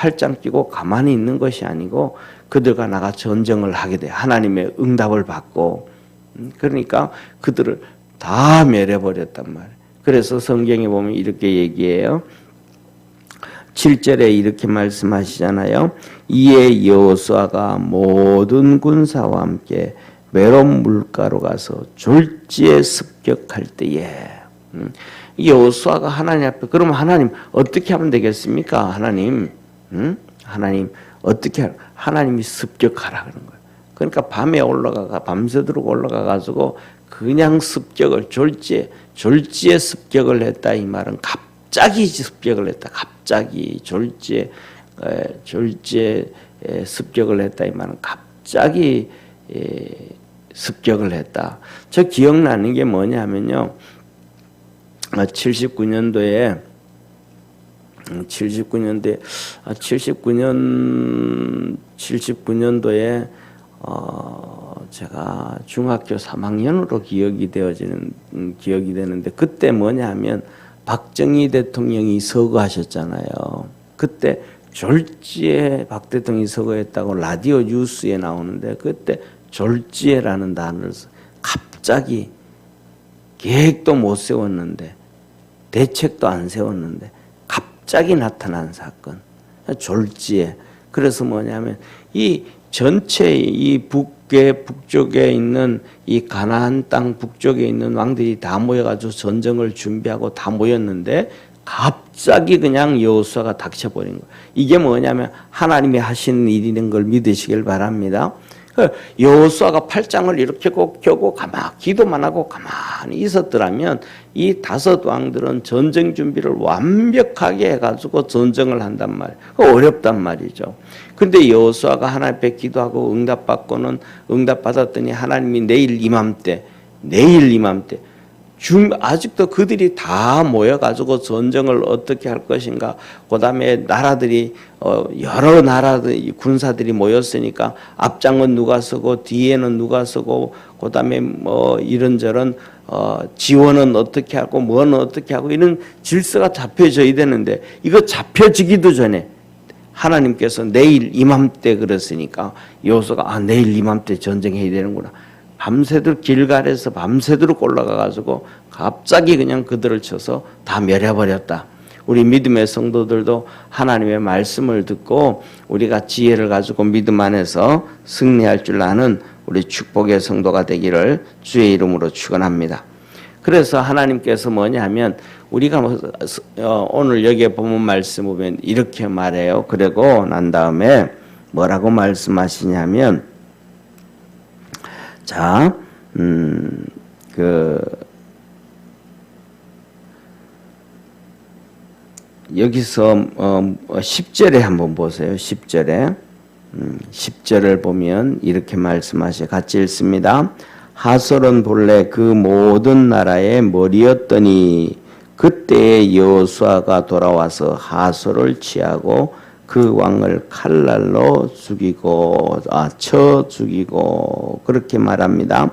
팔짱 끼고 가만히 있는 것이 아니고 그들과 나가 전쟁을 하게 돼. 하나님의 응답을 받고. 그러니까 그들을 다 멸해버렸단 말이에요. 그래서 성경에 보면 이렇게 얘기해요. 7절에 이렇게 말씀하시잖아요. 이에 여호수아가 모든 군사와 함께 메론 물가로 가서 졸지에 습격할 때에 여호수아가 하나님 앞에 그러면 하나님 어떻게 하면 되겠습니까? 하나님 어떻게 하나님이 습격하라 그런 거예요. 그러니까 밤에 올라가가 밤새도록 올라가 가지고 그냥 습격을 졸지에 습격을 했다 이 말은 갑자기 습격을 했다. 갑자기 졸지에 습격을 했다 이 말은 갑자기 습격을 했다. 저 기억나는 게 뭐냐면요. 79년도에 제가 중학교 3학년으로 기억이 되는데 그때 뭐냐면 박정희 대통령이 서거하셨잖아요. 그때 졸지에 박 대통령이 서거했다고 라디오 뉴스에 나오는데 그때 졸지에라는 단어를 갑자기 계획도 못 세웠는데 대책도 안 세웠는데 갑자기 나타난 사건. 졸지에. 그래서 뭐냐면 이 전체 이 북쪽에 있는 이 가나안 땅 북쪽에 있는 왕들이 다 모여가지고 전쟁을 준비하고 다 모였는데 갑자기 그냥 여호수아가 닥쳐버린 거예요. 이게 뭐냐면 하나님이 하시는 일이는 걸 믿으시길 바랍니다. 여호수아가 팔짱을 이렇게 꼭 켜고 기도만 하고 가만히 있었더라면 이 5 왕들은 전쟁 준비를 완벽하게 해가지고 전쟁을 한단 말이에요. 어렵단 말이죠. 근데 여호수아가 하나님 앞에 기도하고 응답받았더니 하나님이 내일 이맘때 아직도 그들이 다 모여가지고 전쟁을 어떻게 할 것인가. 그 다음에 나라들이 여러 나라들 군사들이 모였으니까 앞장은 누가 서고 뒤에는 누가 서고 그 다음에 뭐 이런저런 지원은 어떻게 하고 뭐는 어떻게 하고 이런 질서가 잡혀져야 되는데 이거 잡혀지기도 전에 하나님께서 내일 이맘때 그랬으니까 여호수아가 내일 이맘때 전쟁해야 되는구나. 밤새도록 길갈에서 밤새도록 올라가가지고 갑자기 그냥 그들을 쳐서 다 멸해버렸다. 우리 믿음의 성도들도 하나님의 말씀을 듣고 우리가 지혜를 가지고 믿음 안에서 승리할 줄 아는 우리 축복의 성도가 되기를 주의 이름으로 축원합니다. 그래서 하나님께서 뭐냐면 우리가 오늘 여기에 보면 말씀 보면 이렇게 말해요. 그리고 난 다음에 뭐라고 말씀하시냐면 자, 여기서 10절에 한번 보세요. 10절을 보면 이렇게 말씀하셔 같이 읽습니다. 하솔은 본래 그 모든 나라의 머리였더니 그때에 여호수아가 돌아와서 하솔을 취하고 그 왕을 칼날로 쳐 죽이고 그렇게 말합니다.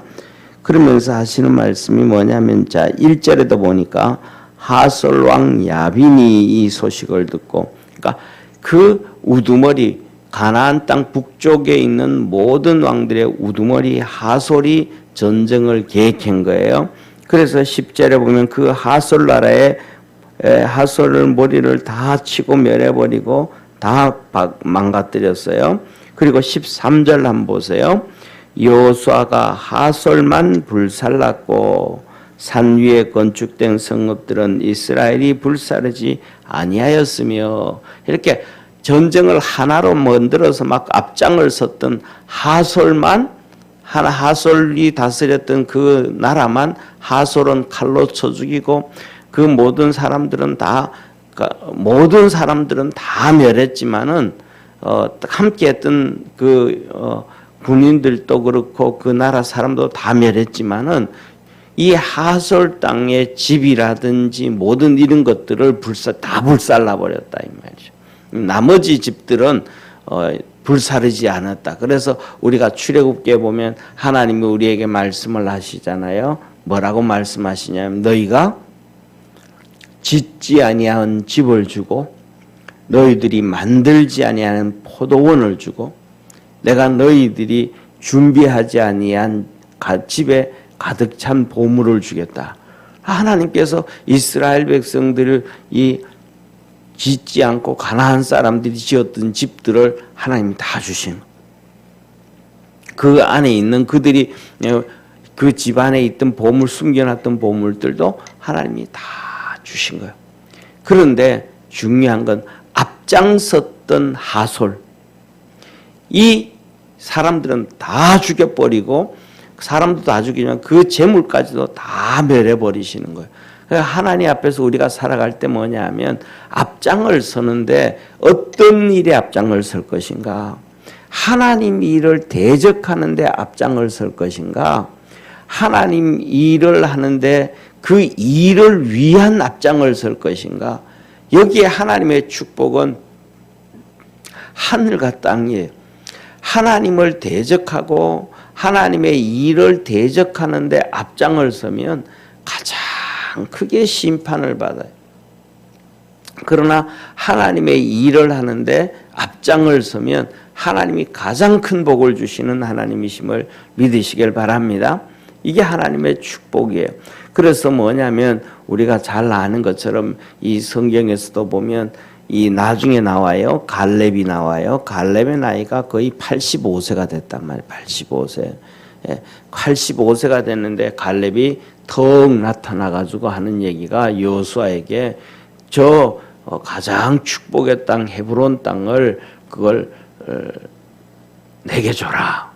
그러면서 하시는 말씀이 뭐냐면 자 1절에도 보니까 하솔 왕 야빈이 이 소식을 듣고 그러니까 그 우두머리 가나안 땅 북쪽에 있는 모든 왕들의 우두머리 하솔이 전쟁을 계획한 거예요. 그래서 10절에 보면 그 하솔 나라의 하솔을 머리를 다 치고 멸해버리고 다 망가뜨렸어요. 그리고 13절 한번 보세요. 여호수아가 하솔만 불살랐고 산 위에 건축된 성읍들은 이스라엘이 불사르지 아니하였으며 이렇게 전쟁을 하나로 만들어서 막 앞장을 섰던 하솔이 다스렸던 그 나라만 하솔은 칼로 쳐 죽이고 그 모든 사람들은 다 멸했지만은 함께했던 그 군인들도 그렇고 그 나라 사람도 다 멸했지만은 이 하솔 땅의 집이라든지 모든 이런 것들을 다 불살라 버렸다 이 말이죠. 나머지 집들은 불사르지 않았다. 그래서 우리가 출애굽기에 보면 하나님이 우리에게 말씀을 하시잖아요. 뭐라고 말씀하시냐면 너희가 짓지 아니한 집을 주고 너희들이 만들지 아니하는 포도원을 주고 내가 너희들이 준비하지 아니한 집에 가득 찬 보물을 주겠다. 하나님께서 이스라엘 백성들을 이 짓지 않고 가나안 사람들이 지었던 집들을 하나님이 다 주신, 그 안에 있는 그들이 그 집 안에 있던 보물, 숨겨놨던 보물들도 하나님이 다 주신 거예요. 그런데 중요한 건 앞장섰던 하솔, 이 사람들은 다 죽여버리고, 사람도 다 죽이지만 그 재물까지도 다 멸해버리시는 거예요. 하나님 앞에서 우리가 살아갈 때 뭐냐 하면 앞장을 서는데 어떤 일에 앞장을 설 것인가? 하나님 일을 대적하는데 앞장을 설 것인가? 하나님 일을 하는데 그 일을 위한 앞장을 설 것인가? 여기에 하나님의 축복은 하늘과 땅이에요. 하나님을 대적하고 하나님의 일을 대적하는데 앞장을 서면 가장 크게 심판을 받아요. 그러나 하나님의 일을 하는데 앞장을 서면 하나님이 가장 큰 복을 주시는 하나님이심을 믿으시길 바랍니다. 이게 하나님의 축복이에요. 그래서 뭐냐면 우리가 잘 아는 것처럼 이 성경에서도 보면 이 나중에 나와요. 갈렙이 나와요. 갈렙의 나이가 거의 85세가 됐단 말이에요. 85세. 85세가 됐는데 갈렙이 턱 나타나가지고 하는 얘기가 여호수아에게 저 가장 축복의 땅 헤브론 땅을 그걸 내게 줘라.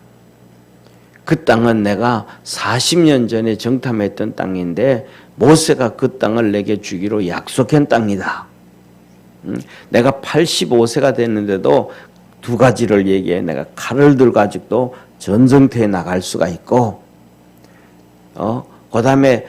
그 땅은 내가 40년 전에 정탐했던 땅인데 모세가 그 땅을 내게 주기로 약속한 땅이다. 내가 85세가 됐는데도 두 가지를 얘기해. 내가 칼을 들고 아직도 전쟁터에 나갈 수가 있고, 그 다음에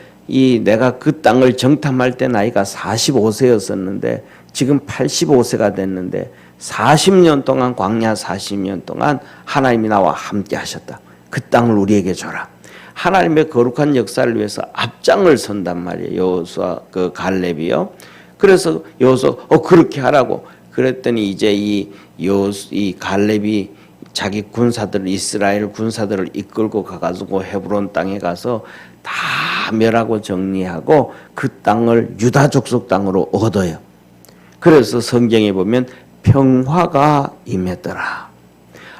내가 그 땅을 정탐할 때 나이가 45세였었는데 지금 85세가 됐는데 40년 동안, 광야 40년 동안 하나님이 나와 함께 하셨다. 그 땅을 우리에게 줘라. 하나님의 거룩한 역사를 위해서 앞장을 선단 말이에요. 여호수아 그 갈렙이요. 그래서 여호수아 그렇게 하라고 그랬더니 이제 이 갈렙이 자기 군사들, 이스라엘 군사들을 이끌고 가가지고 헤브론 땅에 가서 다 멸하고 정리하고 그 땅을 유다 족속 땅으로 얻어요. 그래서 성경에 보면 평화가 임했더라.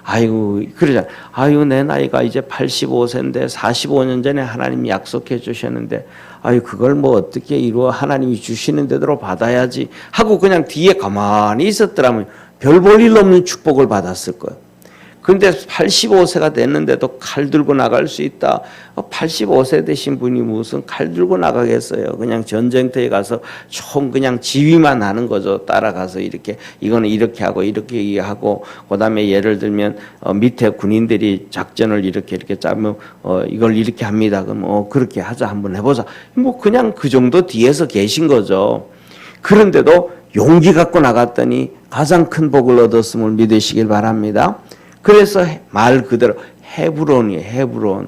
아이고, 그러잖아. 아이고, 내 나이가 이제 85세인데 45년 전에 하나님이 약속해 주셨는데, 아유, 그걸 뭐 어떻게 이루어 하나님이 주시는 대로 받아야지 하고 그냥 뒤에 가만히 있었더라면 별 볼 일 없는 축복을 받았을 거예요. 그런데 85세가 됐는데도 칼 들고 나갈 수 있다. 85세 되신 분이 무슨 칼 들고 나가겠어요. 그냥 전쟁터에 가서 총 그냥 지휘만 하는 거죠. 따라가서 이렇게 이거는 이렇게 하고 이렇게 하고, 그다음에 예를 들면 밑에 군인들이 작전을 이렇게 짜면 이걸 이렇게 합니다. 그럼 그렇게 하자, 한번 해보자. 뭐 그냥 그 정도 뒤에서 계신 거죠. 그런데도 용기 갖고 나갔더니 가장 큰 복을 얻었음을 믿으시길 바랍니다. 그래서 말 그대로 헤브론이에요.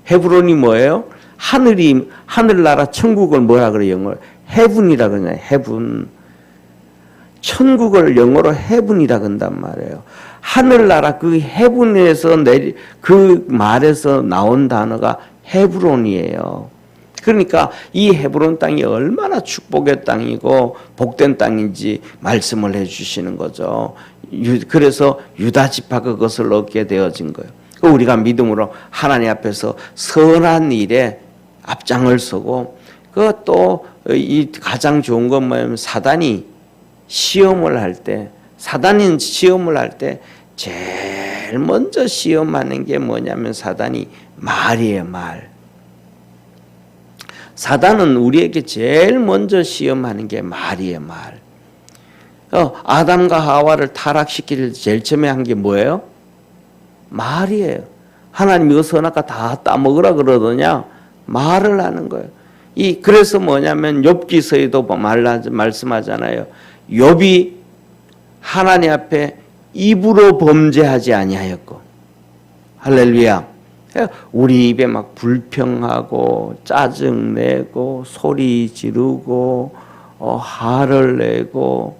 헤브론이 뭐예요? 하늘나라 천국을 뭐라 그래요? 영어로 헤븐이라 그러냐. 헤븐. 천국을 영어로 헤븐이라 그런단 말이에요. 하늘나라 그 헤븐에서 그 말에서 나온 단어가 헤브론이에요. 그러니까 이 헤브론 땅이 얼마나 축복의 땅이고 복된 땅인지 말씀을 해주시는 거죠. 그래서 유다 지파가 그것을 얻게 되어진 거예요. 우리가 믿음으로 하나님 앞에서 선한 일에 앞장을 서고, 그것도 이 가장 좋은 건 뭐냐면 사단이 시험을 할 때 제일 먼저 시험하는 게 뭐냐면 사단이 말이에요. 말. 사단은 우리에게 제일 먼저 시험하는 게 말이에요. 말. 아담과 하와를 타락시킬 제일 처음에 한 게 뭐예요? 말이에요. 하나님이 이거 선악과 다 따먹으라 그러더냐? 말을 하는 거예요. 그래서 뭐냐면 욥기서에도 말씀하잖아요. 욥이 하나님 앞에 입으로 범죄하지 아니하였고, 할렐루야. 우리 입에 막 불평하고 짜증내고 소리 지르고 화를 내고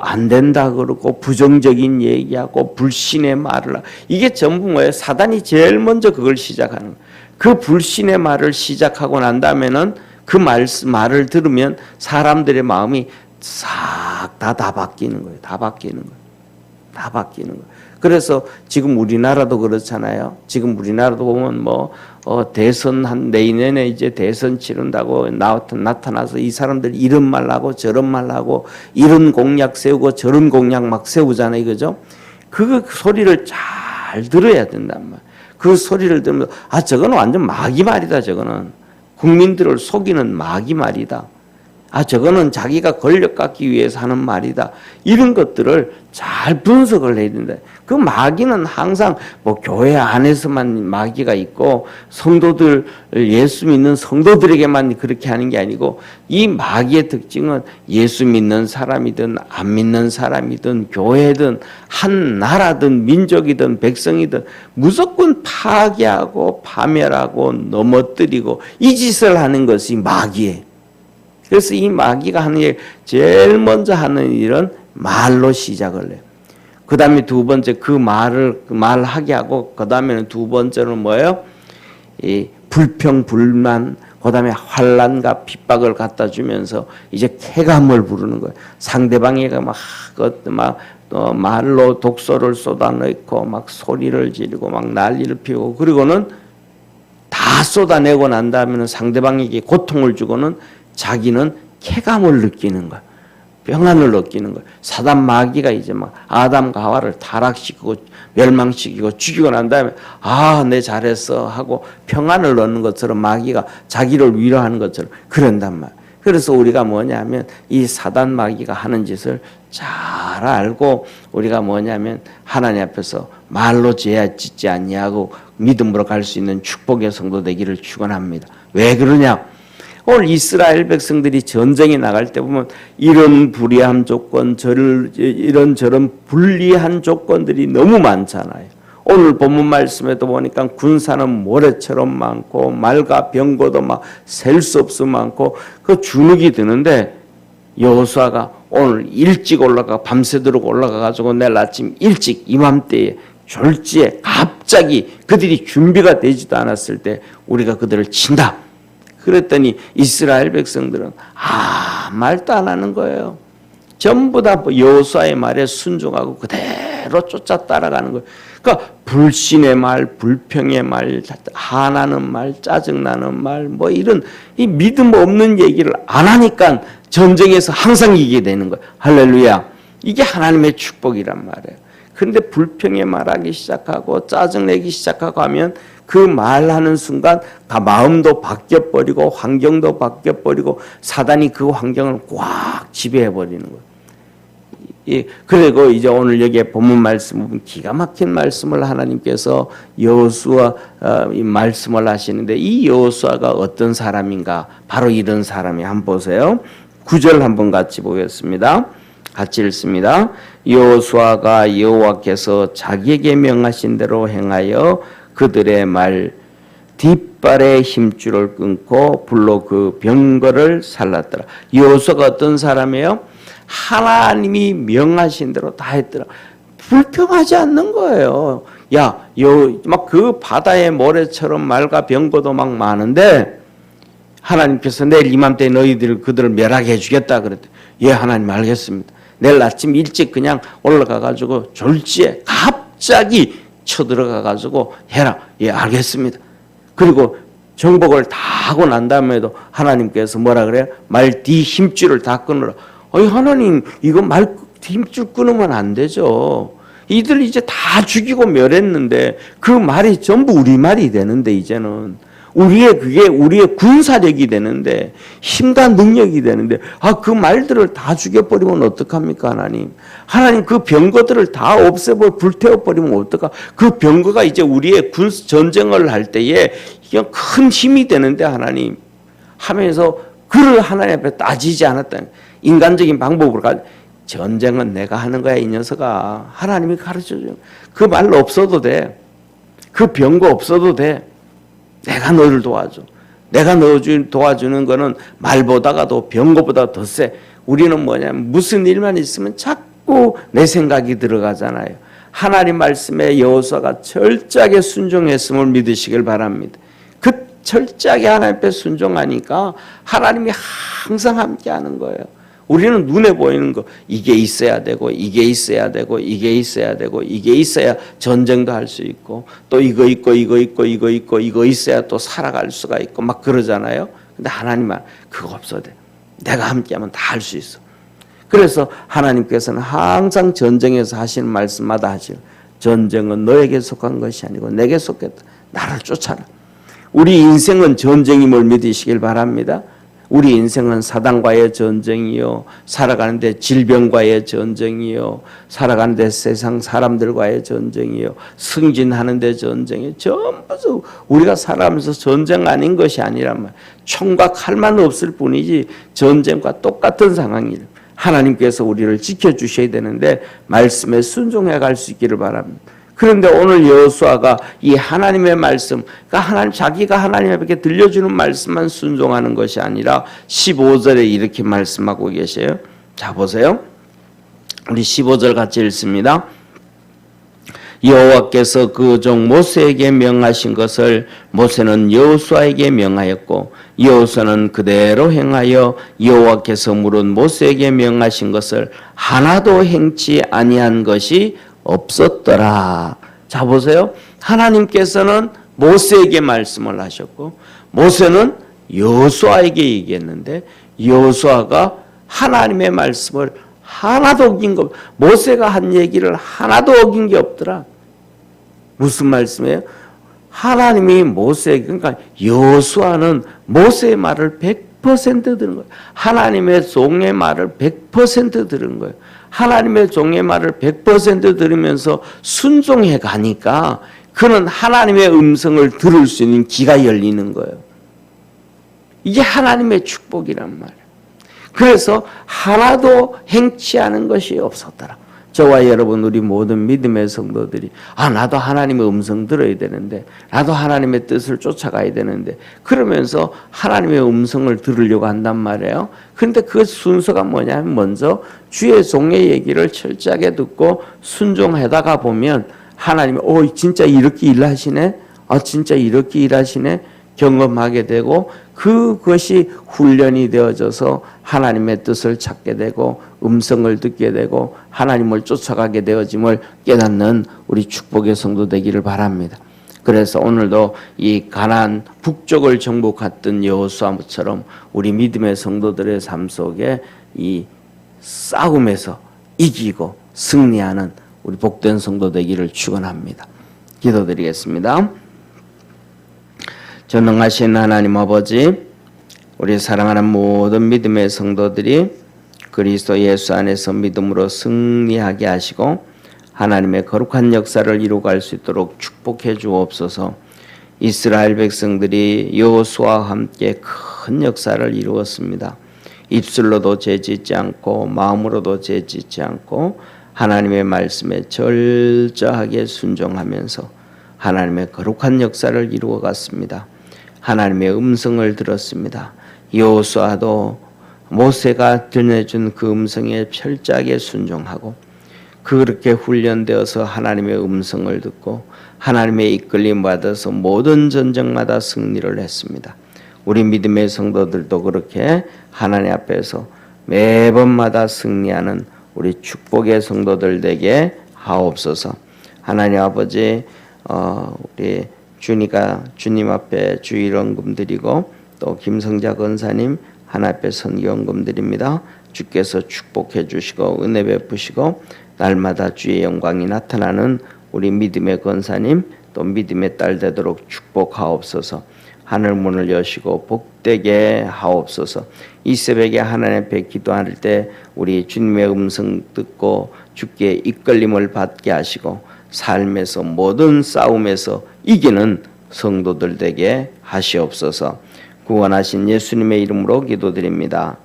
안 된다 그러고 부정적인 얘기하고 불신의 말을 이게 전부 뭐예요? 사단이 제일 먼저 그걸 시작하는 거예요. 그 불신의 말을 시작하고 난 다음에는 그 말을 들으면 사람들의 마음이 싹 다 바뀌는 거예요. 다 바뀌는 거예요. 다 바뀌는 거예요. 그래서 지금 우리나라도 그렇잖아요. 지금 우리나라도 보면 대선 내년에 이제 대선 치른다고 나타나서 이 사람들 이런 말 하고 저런 말 하고 이런 공약 세우고 저런 공약 막 세우잖아요. 그죠? 그 소리를 잘 들어야 된단 말이에요. 그 소리를 들으면서 저거는 완전 마귀 말이다. 저거는 국민들을 속이는 마귀 말이다. 저거는 자기가 권력 갖기 위해서 하는 말이다. 이런 것들을 잘 분석을 해야 된다. 그 마귀는 항상 교회 안에서만 마귀가 있고 성도들, 예수 믿는 성도들에게만 그렇게 하는 게 아니고 이 마귀의 특징은 예수 믿는 사람이든 안 믿는 사람이든 교회든 한 나라든 민족이든 백성이든 무조건 파괴하고 파멸하고 넘어뜨리고 이 짓을 하는 것이 마귀예요. 그래서 이 마귀가 하는 일, 제일 먼저 하는 일은 말로 시작을 해요. 그 다음에 두 번째 그 말하게 하고, 그 다음에는 두 번째는 뭐예요? 이 불평, 불만, 그 다음에 환난과 핍박을 갖다 주면서 이제 쾌감을 부르는 거예요. 상대방에게 말로 독소를 쏟아넣고 막 소리를 지르고 막 난리를 피우고 그리고는 다 쏟아내고 난 다음에는 상대방에게 고통을 주고는 자기는 쾌감을 느끼는 거야. 평안을 느끼는 거야. 사단 마귀가 이제 막 아담과 하와를 타락시키고 멸망시키고 죽이고 난 다음에 내 잘했어 하고 평안을 얻는 것처럼 마귀가 자기를 위로하는 것처럼 그런단 말이야. 그래서 우리가 뭐냐면 이 사단 마귀가 하는 짓을 잘 알고 우리가 뭐냐면 하나님 앞에서 말로 죄 짓지 아니하고 믿음으로 갈 수 있는 축복의 성도 되기를 축원합니다. 왜 그러냐? 오늘 이스라엘 백성들이 전쟁에 나갈 때 보면 이런 불리한 조건, 이런저런 불리한 조건들이 너무 많잖아요. 오늘 본문 말씀에도 보니까 군사는 모래처럼 많고 말과 병거도 막 셀 수 없어 많고 그 주눅이 드는데 여호수아가 오늘 일찍 밤새도록 올라가가지고 내일 아침 일찍 이맘때에 졸지에 갑자기 그들이 준비가 되지도 않았을 때 우리가 그들을 친다. 그랬더니 이스라엘 백성들은 말도 안 하는 거예요. 전부 다 여호수아의 말에 순종하고 그대로 쫓아 따라가는 거예요. 그러니까 불신의 말, 불평의 말, 화나는 말, 짜증나는 말, 이런 이 믿음 없는 얘기를 안 하니까 전쟁에서 항상 이기게 되는 거예요. 할렐루야. 이게 하나님의 축복이란 말이에요. 그런데 불평의 말하기 시작하고 짜증내기 시작하고 하면 그 말하는 순간 마음도 바뀌어버리고 환경도 바뀌어버리고 사단이 그 환경을 꽉 지배해버리는 거예요. 그리고 이제 오늘 여기에 본문 말씀은 기가 막힌 말씀을 하나님께서 여호수아 말씀을 하시는데 이 여호수아가 어떤 사람인가? 바로 이런 사람이 한번 보세요. 9절 한번 같이 보겠습니다. 같이 읽습니다. 여호수아가 여호와께서 자기에게 명하신 대로 행하여 그들의 말 뒷발의 힘줄을 끊고 불로 그 병거를 살랐더라. 여호수아가 어떤 사람이에요? 하나님이 명하신 대로 다 했더라. 불평하지 않는 거예요. 막 그 바다의 모래처럼 말과 병거도 막 많은데 하나님께서 내일 이맘때 너희들 그들을 멸하게 해주겠다 그랬대. 예, 하나님 알겠습니다. 내일 아침 일찍 그냥 올라가가지고 졸지에 갑자기 쳐들어가가지고 해라. 예, 알겠습니다. 그리고 정복을 다 하고 난 다음에도 하나님께서 뭐라 그래요? 말 뒤 힘줄을 다 끊으라. 하나님 이거 말 힘줄 끊으면 안 되죠. 이들 이제 다 죽이고 멸했는데 그 말이 전부 우리 말이 되는데 이제는 그게 우리의 군사력이 되는데 힘과 능력이 되는데 그 말들을 다 죽여버리면 어떡합니까 하나님? 하나님 그 병거들을 다 불태워버리면 어떡하? 그 병거가 이제 우리의 전쟁을 할 때에 이게 큰 힘이 되는데 하나님 하면서 그를 하나님 앞에 따지지 않았다. 인간적인 방법으로 전쟁은 내가 하는 거야 이 녀석아. 하나님이 가르쳐줘. 그 말 없어도 돼. 그 병거 없어도 돼. 내가 너를 도와줘. 내가 도와주는 거는 말보다가도 병거보다 더 세. 우리는 뭐냐면 무슨 일만 있으면 자꾸 내 생각이 들어가잖아요. 하나님 말씀에 여호수아가 철저하게 순종했음을 믿으시길 바랍니다. 그 철저하게 하나님 앞에 순종하니까 하나님이 항상 함께하는 거예요. 우리는 눈에 보이는 거, 이게 있어야 되고 이게 있어야 되고 이게 있어야 되고 이게 있어야 전쟁도 할 수 있고 또 이거 있고 이거 있고 이거 있고 이거 있어야 또 살아갈 수가 있고 막 그러잖아요. 근데 하나님은 그거 없어도 돼. 내가 함께하면 다 할 수 있어. 그래서 하나님께서는 항상 전쟁에서 하시는 말씀마다 하시고, 전쟁은 너에게 속한 것이 아니고 내게 속했다. 나를 쫓아라. 우리 인생은 전쟁임을 믿으시길 바랍니다. 우리 인생은 사단과의 전쟁이요, 살아가는데 질병과의 전쟁이요, 살아가는데 세상 사람들과의 전쟁이요, 승진하는데 전쟁이요. 전부 우리가 살아가면서 전쟁 아닌 것이 아니란 말. 총과 칼만 없을 뿐이지 전쟁과 똑같은 상황이에요. 하나님께서 우리를 지켜주셔야 되는데 말씀에 순종해 갈 수 있기를 바랍니다. 그런데 오늘 여호수아가 이 하나님의 말씀, 그러니까 자기가 하나님에게 들려주는 말씀만 순종하는 것이 아니라 15절에 이렇게 말씀하고 계세요. 자, 보세요. 우리 15절 같이 읽습니다. 여호와께서 그 종 모세에게 명하신 것을 모세는 여호수아에게 명하였고 여호수아는 그대로 행하여 여호와께서 물은 모세에게 명하신 것을 하나도 행치 아니한 것이 없었더라. 자, 보세요. 하나님께서는 모세에게 말씀을 하셨고 모세는 여호수아에게 얘기했는데 여호수아가 하나님의 말씀을 하나도 어긴 거, 모세가 한 얘기를 하나도 어긴 게 없더라. 무슨 말씀이에요? 하나님이 모세에게, 그러니까 여호수아는 모세의 말을 100% 들은 거예요. 하나님의 종의 말을 100% 들은 거예요. 하나님의 종의 말을 100% 들으면서 순종해 가니까 그는 하나님의 음성을 들을 수 있는 귀가 열리는 거예요. 이게 하나님의 축복이란 말이에요. 그래서 하나도 행치 않은 것이 없었더라. 저와 여러분, 우리 모든 믿음의 성도들이 나도 하나님의 음성 들어야 되는데, 나도 하나님의 뜻을 쫓아가야 되는데, 그러면서 하나님의 음성을 들으려고 한단 말이에요. 그런데 그 순서가 뭐냐면 먼저 주의 종의 얘기를 철저하게 듣고 순종하다가 보면 하나님이 진짜 이렇게 일하시네, 진짜 이렇게 일하시네 경험하게 되고, 그것이 훈련이 되어져서 하나님의 뜻을 찾게 되고 음성을 듣게 되고 하나님을 쫓아가게 되어짐을 깨닫는 우리 축복의 성도 되기를 바랍니다. 그래서 오늘도 이 가나안 북쪽을 정복했던 여호수아처럼 우리 믿음의 성도들의 삶 속에 이 싸움에서 이기고 승리하는 우리 복된 성도 되기를 축원합니다. 기도드리겠습니다. 전능하신 하나님 아버지, 우리 사랑하는 모든 믿음의 성도들이 그리스도 예수 안에서 믿음으로 승리하게 하시고 하나님의 거룩한 역사를 이루어갈 수 있도록 축복해 주옵소서. 이스라엘 백성들이 여호수아와 함께 큰 역사를 이루었습니다. 입술로도 죄짓지 않고 마음으로도 죄짓지 않고 하나님의 말씀에 철저하게 순종하면서 하나님의 거룩한 역사를 이루어갔습니다. 하나님의 음성을 들었습니다. 여호수아도 모세가 전해준 그 음성에 철저하게 순종하고 그렇게 훈련되어서 하나님의 음성을 듣고 하나님의 이끌림 받아서 모든 전쟁마다 승리를 했습니다. 우리 믿음의 성도들도 그렇게 하나님 앞에서 매번마다 승리하는 우리 축복의 성도들 되게 하옵소서. 하나님 아버지, 우리 준이가 주님 앞에 주일 헌금 드리고 또 김성자 권사님 하나님 앞에 선교헌금 드립니다. 주께서 축복해 주시고 은혜 베푸시고 날마다 주의 영광이 나타나는 우리 믿음의 권사님 또 믿음의 딸 되도록 축복하옵소서. 하늘 문을 여시고 복되게 하옵소서. 이 새벽에 하나님 앞에 기도할 때 우리 주님의 음성 듣고 주께 이끌림을 받게 하시고 삶에서 모든 싸움에서 이기는 성도들 되게 하시옵소서. 구원하신 예수님의 이름으로 기도드립니다.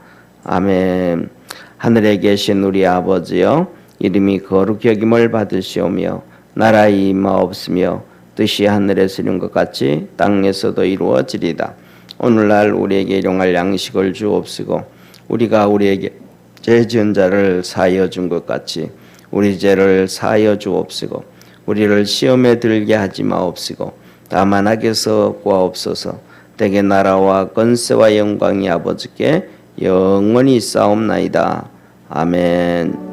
아멘. 하늘에 계신 우리 아버지여, 이름이 거룩히 여김을 받으시오며 나라의 임하옵시며 뜻이 하늘에서 이룬 것 같이 땅에서도 이루어지리다. 오늘날 우리에게 일용할 양식을 주옵시고 우리가 우리에게 죄 지은 자를 사하여 준 것 같이 우리 죄를 사하여 주옵시고 우리를 시험에 들게 하지 마옵시고 다만 악에서 구하옵소서. 대개 나라와 권세와 영광이 아버지께 영원히 싸움나이다. 아멘.